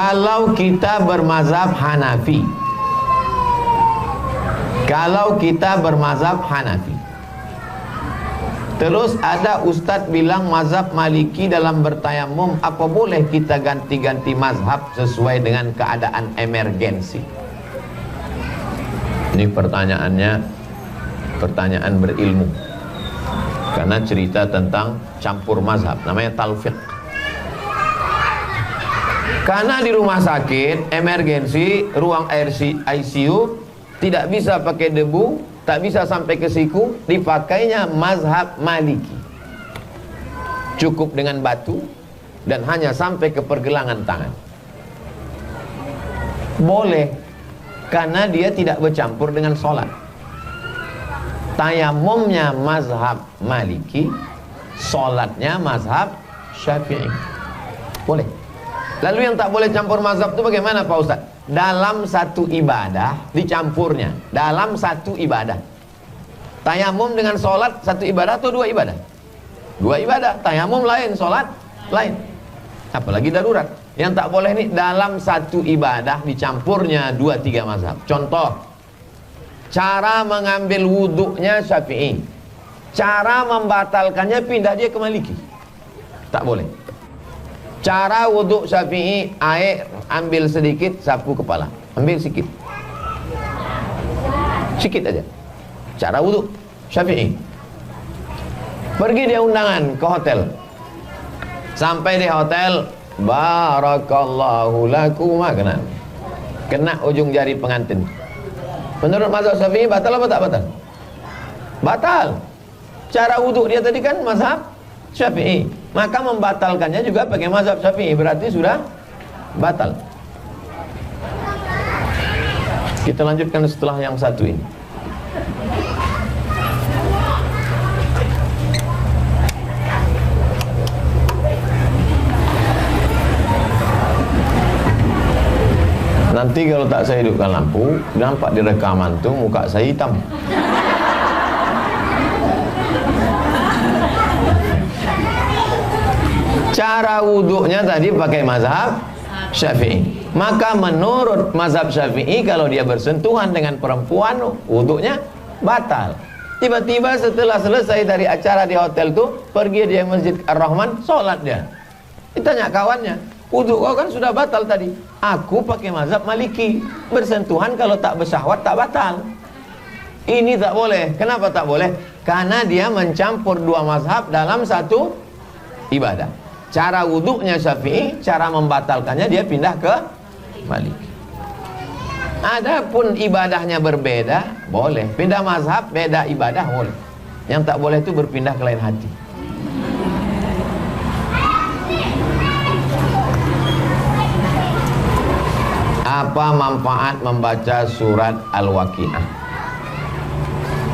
Kalau kita bermazhab Hanafi, terus ada ustadz bilang mazhab Maliki dalam bertayamum, apa boleh kita ganti-ganti mazhab sesuai dengan keadaan emergensi? Ini pertanyaannya pertanyaan berilmu, karena cerita tentang campur mazhab, namanya talfiq. Karena di rumah sakit emergensi, ruang ICU tidak bisa pakai debu, tak bisa sampai ke siku, dipakainya mazhab Maliki. Cukup dengan batu dan hanya sampai ke pergelangan tangan. Boleh, karena dia tidak bercampur dengan sholat. Tayamumnya mazhab Maliki, sholatnya mazhab Syafi'i. Boleh. Lalu yang tak boleh campur mazhab itu bagaimana Pak Ustaz? Dalam satu ibadah dicampurnya. Dalam satu ibadah. Tayamum dengan sholat satu ibadah atau dua ibadah? Dua ibadah. Tayamum lain, sholat lain. Apalagi darurat. Yang tak boleh ini dalam satu ibadah dicampurnya dua tiga mazhab. Contoh, cara mengambil wuduknya Syafi'i, cara membatalkannya pindah dia ke Maliki. Tak boleh. Cara wuduk Syafi'i, air ambil sedikit, sapu kepala, ambil sedikit aja. Cara wuduk Syafi'i. Pergi dia undangan ke hotel, sampai di hotel, barakallahu lakuma, kena ujung jari pengantin. Menurut mazhab Syafi'i batal apa tak batal? Batal. Cara wuduk dia tadi kan mazhab Syafi'i, maka membatalkannya juga pakai mazhab Syafi'i, berarti sudah batal. Kita lanjutkan setelah yang satu ini. Nanti kalau tak saya hidupkan lampu, nampak di rekaman tuh muka saya hitam. Cara wuduknya tadi pakai mazhab Syafi'i. Maka menurut mazhab Syafi'i, kalau dia bersentuhan dengan perempuan, wuduknya batal. Tiba-tiba setelah selesai dari acara di hotel tuh, pergi dia Masjid Ar-Rahman, sholat dia. Ditanya kawannya, wuduk kau kan sudah batal tadi. Aku pakai mazhab Maliki, bersentuhan kalau tak bersyahwat tak batal. Ini tak boleh. Kenapa tak boleh? Karena dia mencampur dua mazhab dalam satu ibadah. Cara wuduknya Syafi'i, cara membatalkannya dia pindah ke Maliki. Adapun ibadahnya berbeda, boleh. Pindah mazhab, beda ibadah, boleh. Yang tak boleh itu berpindah ke lain hati. Apa manfaat membaca surat Al-Waqi'ah?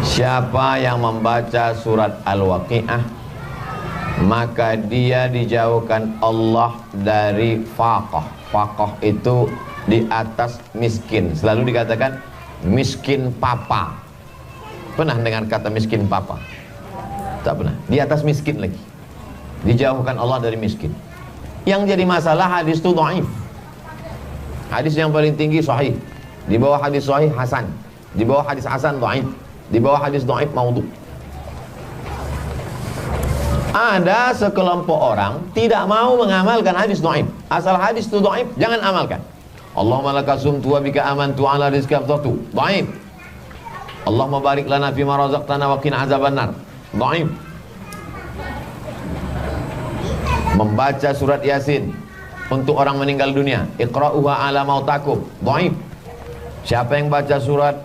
Siapa yang membaca surat Al-Waqi'ah, maka dia dijauhkan Allah dari faqah. Faqah itu di atas miskin. Selalu dikatakan miskin papa. Pernah dengar kata miskin papa? Tak pernah. Di atas miskin lagi. Dijauhkan Allah dari miskin. Yang jadi masalah hadis itu dhaif. Hadis yang paling tinggi sahih. Di bawah hadis sahih hasan. Di bawah hadis hasan dhaif. Di bawah hadis dhaif maudhu. Ada sekelompok orang tidak mau mengamalkan hadis dhaif. Asal hadis itu dhaif, jangan amalkan. Allahumma laka sumtu wa bika amantu ala rizqi afdatu. Dhaif. Allahumma barik lana fima razaqtana wa qina azabannar. Dhaif. Membaca surat Yasin untuk orang meninggal dunia, iqra'uha ala mautakum. Dhaif. Siapa yang baca surat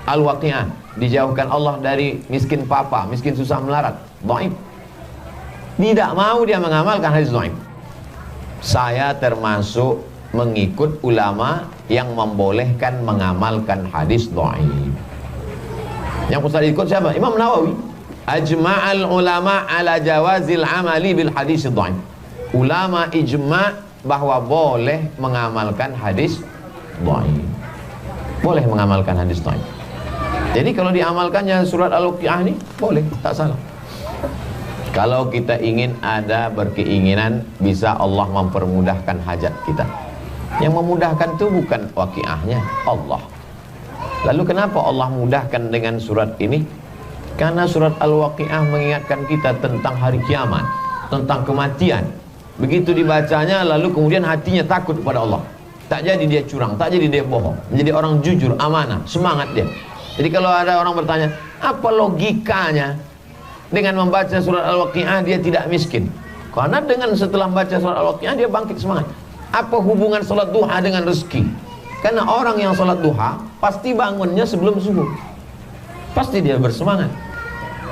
Al-Waqi'ah, dijauhkan Allah dari miskin papa, miskin susah melarat. Dhaif. Tidak mau dia mengamalkan hadis dhaif. Saya termasuk mengikut ulama yang membolehkan mengamalkan hadis dhaif. Yang Ustaz ikut siapa? Imam Nawawi. Ajma'al ulama ala jawazil amali bil hadis dhaif. Ulama ijma' bahwa boleh mengamalkan hadis dhaif. Boleh mengamalkan hadis dhaif. Jadi kalau diamalkannya surat Al-Waqi'ah ini boleh, tak salah. Kalau kita ingin ada berkeinginan, bisa Allah mempermudahkan hajat kita. Yang memudahkan itu bukan waqiahnya, Allah. Lalu kenapa Allah mudahkan dengan surat ini? Karena surat Al-Waqiah mengingatkan kita tentang hari kiamat, tentang kematian. Begitu dibacanya, lalu kemudian hatinya takut kepada Allah. Tak jadi dia curang, tak jadi dia bohong, menjadi orang jujur, amanah, semangat dia. Jadi kalau ada orang bertanya, apa logikanya dengan membaca surat Al-Waqiah dia tidak miskin? Karena dengan setelah membaca surat Al-Waqiah dia bangkit semangat. Apa hubungan salat duha dengan rezeki? Karena orang yang salat duha pasti bangunnya sebelum subuh, pasti dia bersemangat.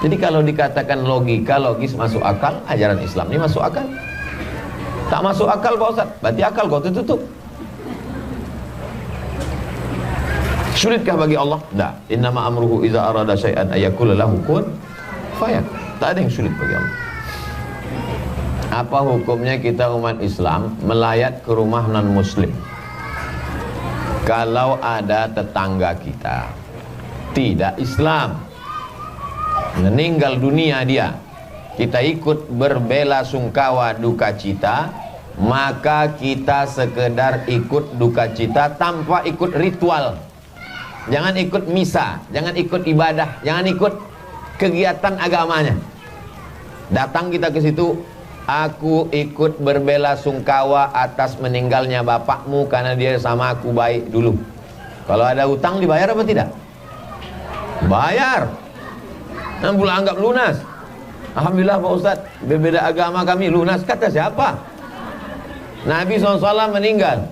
Jadi kalau dikatakan logika, logis, masuk akal, ajaran Islam ini masuk akal. Tak masuk akal Pak Ustaz, berarti akal kau tutup. Sulitkah bagi Allah? Tidak. Innama amruhu iza arada syai'an ayakula lahu kun fayakun. Tak ada yang sulit bagi Allah. Apa hukumnya kita umat Islam melayat ke rumah non muslim kalau ada tetangga kita tidak Islam meninggal dunia dia, kita ikut berbela sungkawa duka cita, maka kita sekedar ikut duka cita tanpa ikut ritual. Jangan ikut misa, jangan ikut ibadah, jangan ikut kegiatan agamanya. Datang kita ke situ, aku ikut berbela sungkawa atas meninggalnya bapakmu karena dia sama aku baik dulu. Kalau ada hutang dibayar apa tidak? Bayar. Nah, pula anggap lunas. Alhamdulillah Pak Ustaz, berbeda agama kami lunas. Kata siapa? Nabi SAW meninggal.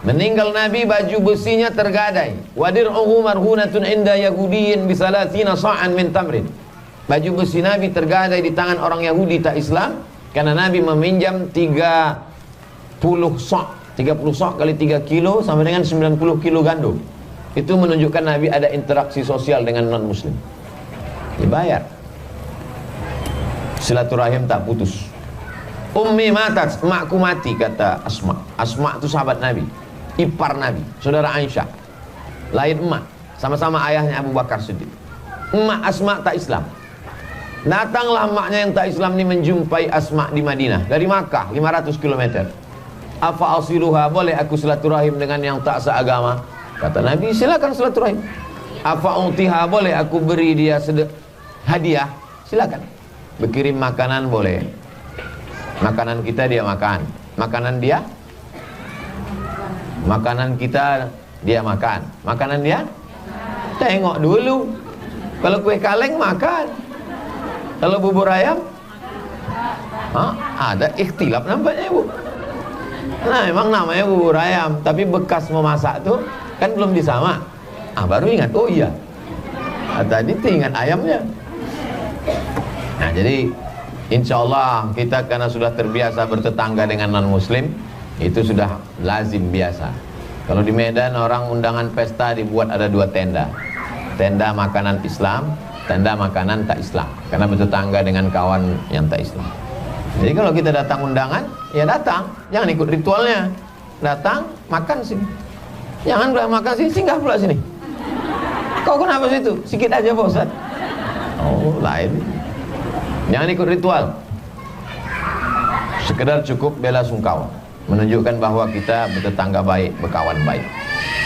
Meninggal Nabi, baju besinya tergadai. Wadir'uhu marhunatun inda yahudiyin bisalatina sa'an min tamrin. Baju besi Nabi tergadai di tangan orang Yahudi tak Islam, karena Nabi meminjam 30 sok. 30 sok kali 3 kilo sama dengan 90 kilo gandum. Itu menunjukkan Nabi ada interaksi sosial dengan non muslim. Dibayar. Silaturahim tak putus. Ummi matat, emakku mati, kata Asma. Asma itu sahabat Nabi, ipar Nabi, saudara Aisyah. Lain emak, sama-sama ayahnya Abu Bakar Siddiq. Emak Asma tak Islam. Datanglah emaknya yang tak Islam ini menjumpai Asma di Madinah dari Makkah 500 km. Afa asiluha, boleh aku silaturahim dengan yang tak seagama? Kata Nabi, silakan silaturahim. Afa utiha, boleh aku beri dia hadiah? Silakan. Berkirim makanan boleh. Makanan kita dia makan, makanan dia, makanan kita dia makan, makanan dia tengok dulu. Kalau kue kaleng makan, kalau bubur ayam ada ikhtilaf nampaknya Ibu. Nah memang namanya bubur ayam, tapi bekas memasak tuh kan belum disama. Baru ingat, oh iya, tadi ingat ayamnya. Nah jadi insya Allah kita karena sudah terbiasa bertetangga dengan non muslim, itu sudah lazim biasa. Kalau di Medan orang undangan pesta dibuat ada 2 tenda. Tenda makanan Islam, tenda makanan tak Islam, karena bertetangga dengan kawan yang tak Islam. Jadi kalau kita datang undangan, ya datang, jangan ikut ritualnya. Datang, makan sini. Jangan makan sini, singgah pula sini. Kau kenapa situ? Sikit aja Pak Ustaz. Oh lain. Jangan ikut ritual. Sekedar cukup bela sungkawa, menunjukkan bahwa kita bertetangga baik, berkawan baik.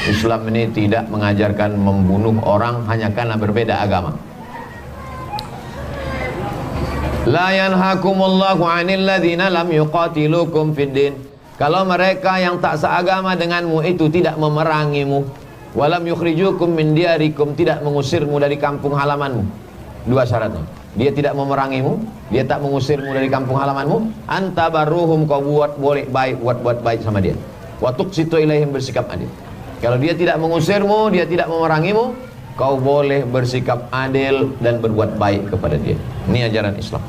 Islam ini tidak mengajarkan membunuh orang hanya karena berbeda agama. La yanhakumullahu 'anil ladzina lam yuqatilukum fid din. Kalau mereka yang tak seagama denganmu itu tidak memerangimu, walam yukhrijukum min diyarikum, tidak mengusirmu dari kampung halamanmu. 2 syaratnya. Dia tidak memerangimu, dia tak mengusirmu dari kampung halamanmu. Anta baruhum, kau boleh baik, buat baik sama dia. Wa tuqsitu ilaihim, bersikap adil. Kalau dia tidak mengusirmu, dia tidak memerangimu, kau boleh bersikap adil dan berbuat baik kepada dia. Ini ajaran Islam.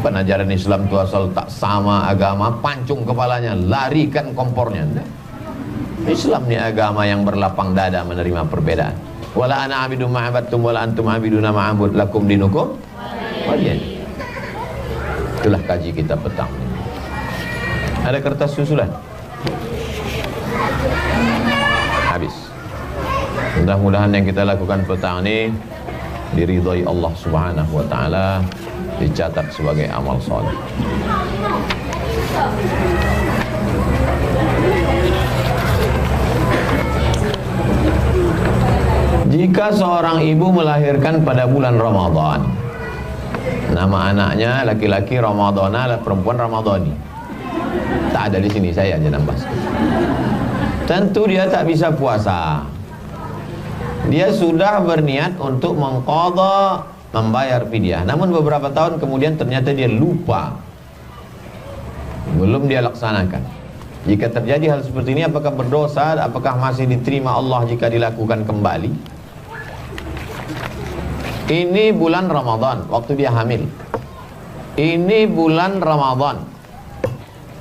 Ajaran Islam itu asal tak sama agama, pancung kepalanya, larikan kompornya. Islam ini agama yang berlapang dada menerima perbedaan. Wala ana abidu ma'abattum wala antum abiduna ma'abud lakum dinukum waliyan. Itulah kaji kita petang ini. Ada kertas susulan? Habis. Mudah-mudahan yang kita lakukan petang ini diridhai Allah Subhanahu wa taala, dicatat sebagai amal soleh. Jika seorang ibu melahirkan pada bulan Ramadan, nama anaknya laki-laki Ramadana, perempuan Ramadhani. Tak ada di sini, saya aja nambah. Tentu dia tak bisa puasa. Dia sudah berniat untuk mengqadha, membayar fidyah. Namun beberapa tahun kemudian ternyata dia lupa, belum dia laksanakan. Jika terjadi hal seperti ini, apakah berdosa? Apakah masih diterima Allah jika dilakukan kembali? Ini bulan Ramadan, waktu dia hamil. Ini bulan Ramadan,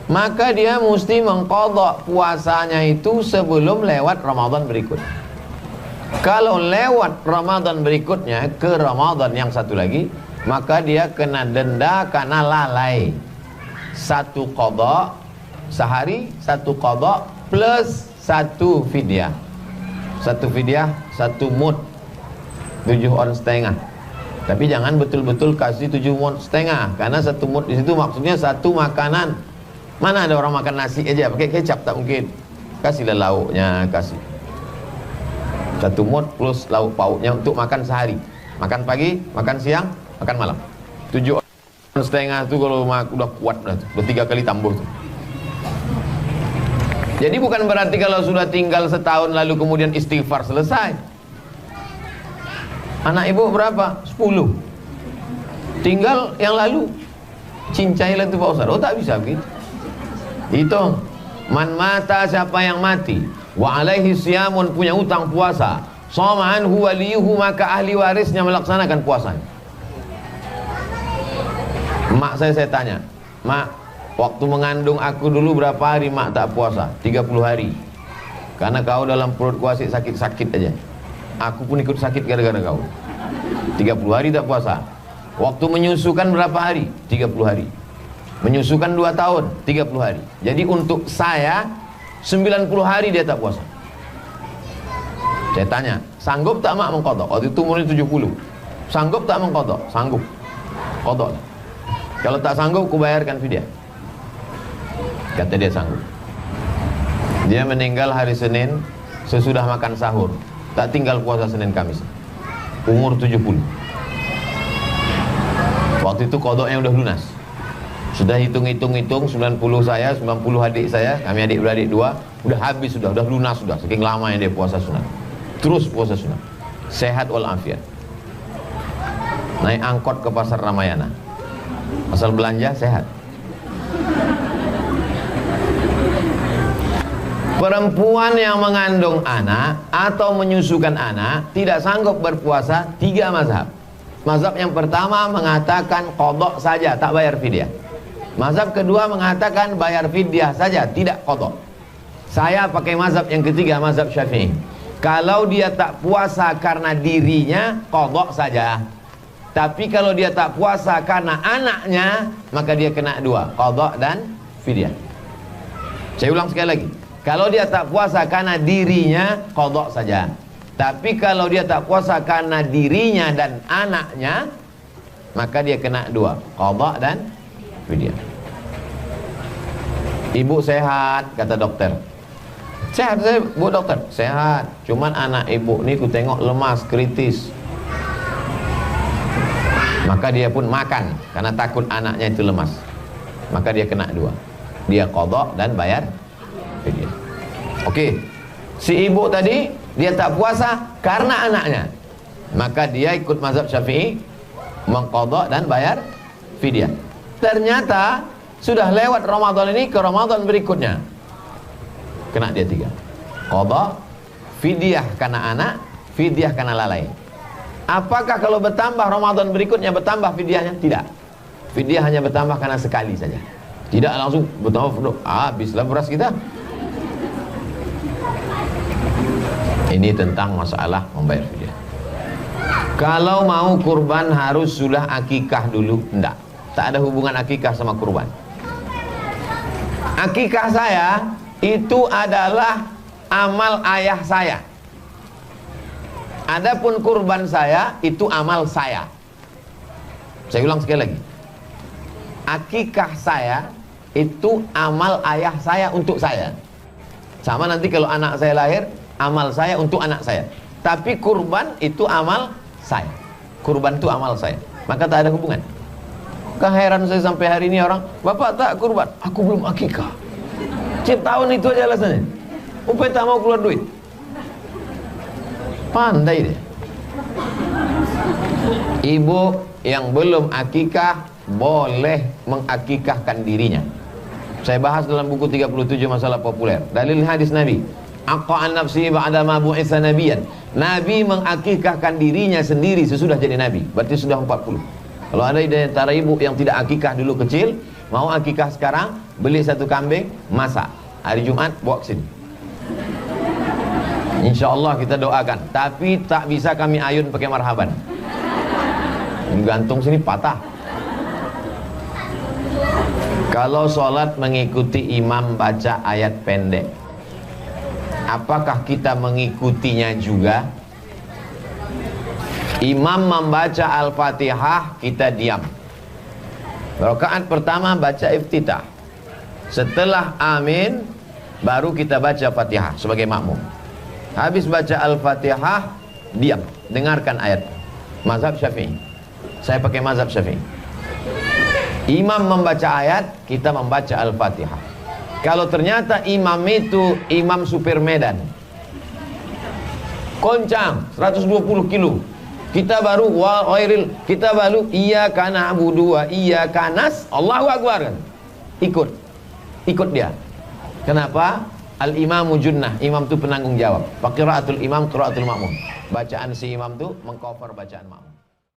maka dia mesti mengqadha puasanya itu sebelum lewat Ramadan berikut. Kalau lewat Ramadan berikutnya ke Ramadan yang satu lagi, maka dia kena denda karena lalai. Satu qadha sehari, satu qadha plus satu fidyah. Satu fidyah, satu mud, 7 on setengah. Tapi jangan betul-betul kasih 7 mud setengah, karena satu mud di situ maksudnya satu makanan. Mana ada orang makan nasi aja pakai kecap? Tak mungkin. Kasihlah lauknya, kasih satu mud plus lauk pauknya untuk makan sehari. Makan pagi, makan siang, makan malam. 7 on setengah itu kalau udah kuat, udah 3 kali tambah tuh. Jadi bukan berarti kalau sudah tinggal setahun lalu kemudian istighfar selesai. Anak ibu berapa? 10. Tinggal yang lalu cincailah itu Pak Ustaz. Oh, tak bisa begitu. Hitung. Man mata, siapa yang mati, wa alaihi siyamun, punya utang puasa, shoma anhu waliyuhu, maka ahli warisnya melaksanakan puasanya. Mak saya tanya, mak, waktu mengandung aku dulu berapa hari mak tak puasa? 30 hari. Karena kau dalam perut kuasi sakit-sakit aja. Aku pun ikut sakit gara-gara kau. 30 hari tak puasa. Waktu menyusukan berapa hari? 30 hari. Menyusukan 2 tahun, 30 hari. Jadi untuk saya 90 hari dia tak puasa. Saya tanya, sanggup tak mak mengqadha? Waktu itu umurnya 70. Sanggup tak mengqadha? Sanggup. Qadha. Kalau tak sanggup, ku bayarkan fidyah. Kata dia sanggup. Dia meninggal hari Senin sesudah makan sahur. Tak tinggal puasa Senin Kamis. Umur 70. Waktu itu qadhanya udah lunas. Sudah hitung-hitung 90 saya, 90 adik saya, kami adik-beradik 2, udah habis sudah lunas sudah, saking lamanya dia puasa sunat. Terus puasa sunat. Sehat walafiat. Naik angkot ke pasar Ramayana. Asal belanja sehat. Perempuan yang mengandung anak atau menyusukan anak tidak sanggup berpuasa, 3 mazhab. Mazhab yang pertama mengatakan qadha saja, tak bayar fidyah. Mazhab kedua mengatakan bayar fidyah saja, tidak qadha. Saya pakai mazhab yang ketiga, mazhab Syafi'i. Kalau dia tak puasa karena dirinya, qadha saja. Tapi kalau dia tak puasa karena anaknya, maka dia kena 2, qadha dan fidyah. Saya ulang sekali lagi. Kalau dia tak puasa karena dirinya, qadha saja. Tapi kalau dia tak puasa karena dirinya dan anaknya, maka dia kena 2, qadha dan fidyah. Ibu sehat, kata dokter. Sehat saya, Bu dokter, sehat. Cuman anak ibu ni ku tengok lemas, kritis. Maka dia pun makan karena takut anaknya itu lemas. Maka dia kena 2. Dia qadha dan bayar fidyah. Oke. Si ibu tadi dia tak puasa karena anaknya. Maka dia ikut mazhab Syafi'i, mengqadha dan bayar fidyah. Ternyata sudah lewat Ramadan ini ke Ramadan berikutnya, kena dia 3. Qadha, fidyah karena anak, fidyah karena lalai. Apakah kalau bertambah Ramadan berikutnya bertambah fidyahnya? Tidak. Fidyah hanya bertambah karena sekali saja. Tidak langsung bertambah, habislah beras kita. Ini tentang masalah membayar fidyah. Kalau mau kurban harus sudah akikah dulu? Enggak. Tak ada hubungan akikah sama kurban. Akikah saya itu adalah amal ayah saya. Adapun kurban saya itu amal saya. Saya ulang sekali lagi. Akikah saya itu amal ayah saya untuk saya. Sama nanti kalau anak saya lahir, amal saya untuk anak saya. Tapi kurban itu amal saya. Kurban itu amal saya. Maka tak ada hubungan. Keheran saya sampai hari ini orang, bapak tak kurban, aku belum akikah. Tiap tahun itu aja alasannya. Upaya tak mau keluar duit. Pandai deh. Ibu yang belum akikah boleh mengakikahkan dirinya. Saya bahas dalam buku 37 masalah populer. Dalil hadis Nabi. Aqa'an nafsi ba'da ma bu'itsa nabiyan. Nabi mengakikahkan dirinya sendiri sesudah jadi nabi. Berarti sudah 40. Kalau ada di antara ibu yang tidak akikah dulu kecil, mau akikah sekarang, beli satu kambing, masak. Hari Jumat bawa ke sini. Insyaallah kita doakan. Tapi tak bisa kami ayun pakai marhaban. Gantung sini patah. Kalau sholat mengikuti imam baca ayat pendek, apakah kita mengikutinya juga? Imam membaca Al-Fatihah, kita diam. Rakaat pertama baca iftitah. Setelah amin, baru kita baca Fatihah sebagai makmum. Habis baca Al-Fatihah, diam, dengarkan ayat. Mazhab Syafi'i. Saya pakai mazhab Syafi'i. Imam membaca ayat, kita membaca Al-Fatihah. Kalau ternyata imam itu imam supir Medan, koncang 120 kilo, kita baru kita baru iyyaka na'budu wa iyyaka Allahu Akbar kan? Ikut dia. Kenapa? Al-imamu junnah, imam itu penanggung jawab. Qiraatul imam qiraatul makmum. Bacaan si imam itu mengcover bacaan makmum.